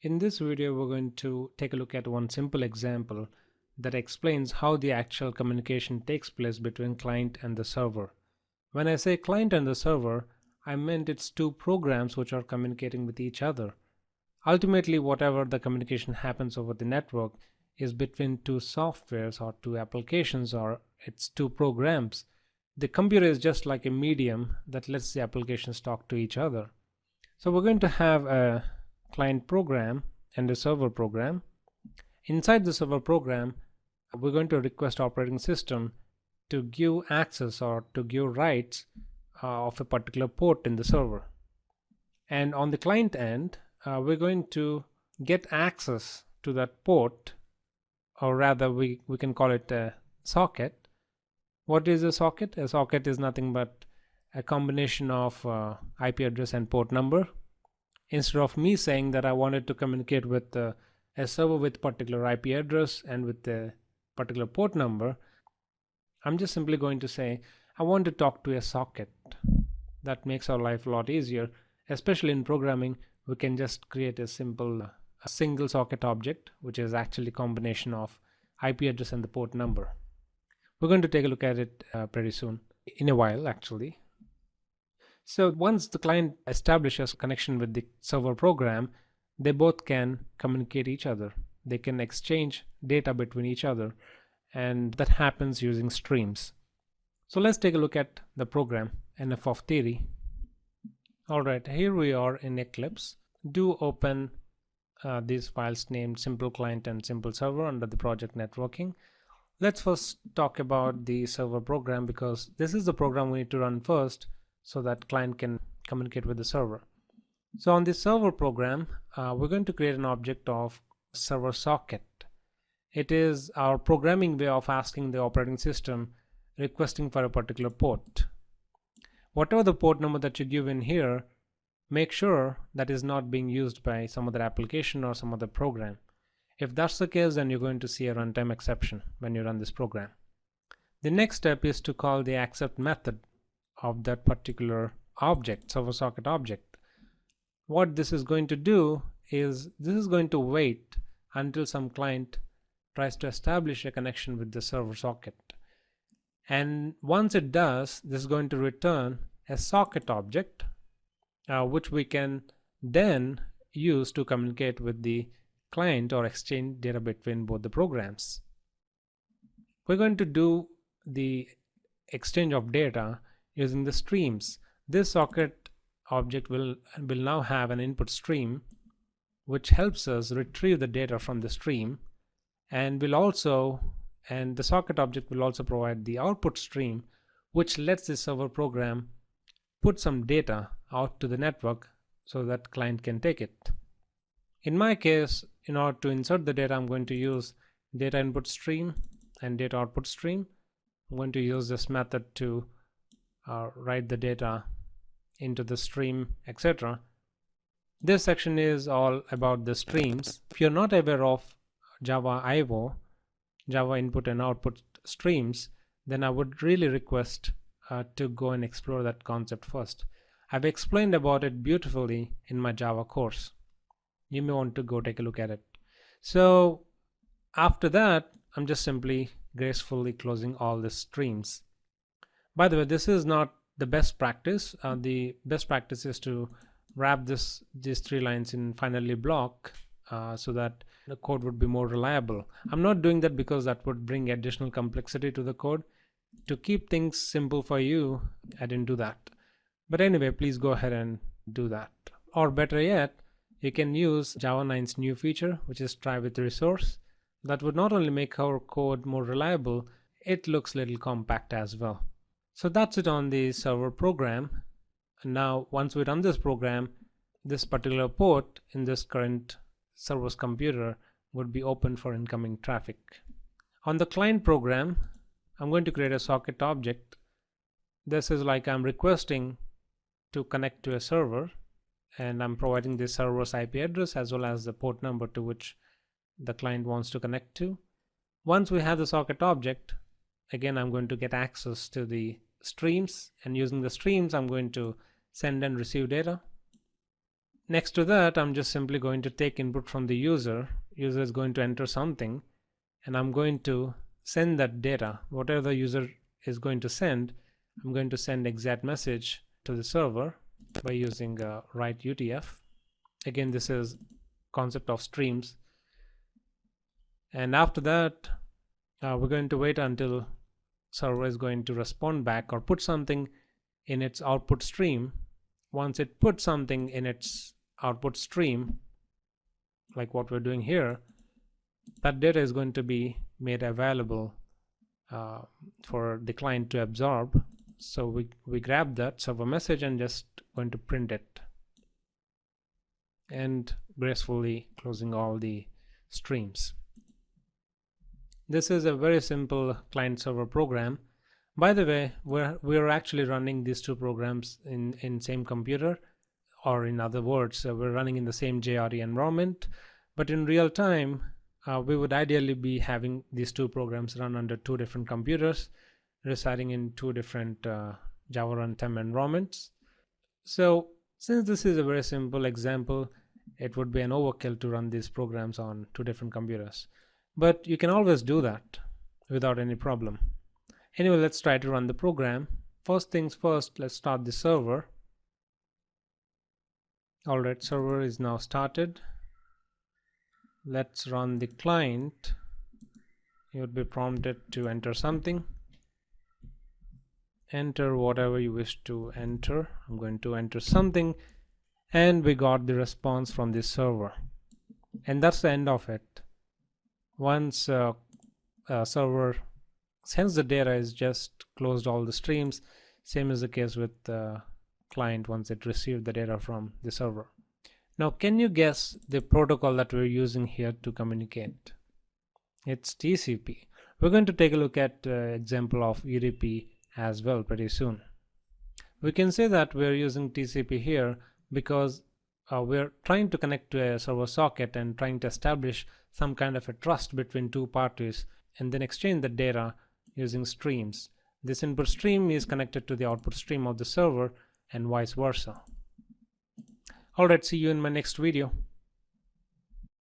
In this video, we're going to take a look at one simple example that explains how the actual communication takes place between client and the server. When I say client and the server, I meant it's two programs which are communicating with each other. Ultimately, whatever the communication happens over the network is between two softwares or two applications, or it's two programs. The computer is just like a medium that lets the applications talk to each other. So we're going to have a client program and a server program. Inside the server program, we're going to request operating system to give access or to give rights of a particular port in the server. And on the client end, we're going to get access to that port, or rather we can call it a socket. What is a socket? A socket is nothing but a combination of IP address and port number. Instead of me saying that I wanted to communicate with a server with particular IP address and with a particular port number, I'm just simply going to say I want to talk to a socket. That makes our life a lot easier. Especially in programming, we can just create a simple a single socket object, which is actually a combination of IP address and the port number. We're going to take a look at it pretty soon, in a while actually. So once the client establishes connection with the server program, they both can communicate each other. They can exchange data between each other, and that happens using streams. So let's take a look at the program, NF of theory. Alright, here we are in Eclipse. Do open these files named simple client and simple server under the project networking. Let's first talk about the server program, because this is the program we need to run first so that client can communicate with the server. So on the server program, we're going to create an object of server socket. It is our programming way of asking the operating system requesting for a particular port. Whatever the port number that you give in here, make sure that is not being used by some other application or some other program. If that's the case, then you're going to see a runtime exception when you run this program. The next step is to call the accept method of that particular object, server socket object. What this is going to do is this is going to wait until some client tries to establish a connection with the server socket. And once it does, this is going to return a socket object, which we can then use to communicate with the client or exchange data between both the programs. We're going to do the exchange of data using the streams. This socket object will now have an input stream which helps us retrieve the data from the stream, and the socket object will also provide the output stream, which lets the server program put some data out to the network so that client can take it. In my case, in order to insert the data, I'm going to use data input stream and data output stream. I'm going to use this method to write the data into the stream, etc. This section is all about the streams. If you're not aware of Java IO, Java input and output streams, then I would really request to go and explore that concept first. I've explained about it beautifully in my Java course. You may want to go take a look at it. So after that, I'm just simply gracefully closing all the streams. By the way, this is not the best practice. The best practice is to wrap these three lines in finally block so that the code would be more reliable. I'm not doing that because that would bring additional complexity to the code. To keep things simple for you, I didn't do that. But anyway, please go ahead and do that. Or better yet, you can use Java 9's new feature, which is try with resource. That would not only make our code more reliable, it looks a little compact as well. So that's it on the server program. And now once we run this program, this particular port in this current server's computer would be open for incoming traffic. On the client program, I'm going to create a socket object. This is like I'm requesting to connect to a server, and I'm providing the server's IP address as well as the port number to which the client wants to connect to. Once we have the socket object, again I'm going to get access to the streams, and using the streams I'm going to send and receive data. Next to that, I'm just simply going to take input from the user. User is going to enter something, and I'm going to send that data. Whatever the user is going to send, I'm going to send exact message to the server by using write UTF. Again, this is concept of streams. And after that, we're going to wait until server is going to respond back or put something in its output stream. Once it puts something in its output stream, like what we're doing here, that data is going to be made available for the client to absorb. So we grab that server message and just going to print it, and gracefully closing all the streams. This is a very simple client server program. By the way, we're actually running these two programs in same computer, or in other words, we're running in the same JRE environment, but in real time we would ideally be having these two programs run under two different computers residing in two different Java runtime environments. So since this is a very simple example, it would be an overkill to run these programs on two different computers. But you can always do that without any problem. Anyway, let's try to run the program. First things first, let's start the server. Alright, server is now started. Let's run the client. You would be prompted to enter something. Enter whatever you wish to enter. I'm going to enter something, and we got the response from the server. And that's the end of it. Once server sends the data, is just closed all the streams. Same is the case with the client once it received the data from the server. Now, can you guess the protocol that we're using here to communicate? It's TCP. We're going to take a look at example of UDP as well pretty soon. We can say that we're using TCP here because we're trying to connect to a server socket and trying to establish some kind of a trust between two parties and then exchange the data using streams. This input stream is connected to the output stream of the server and vice versa. Alright, see you in my next video.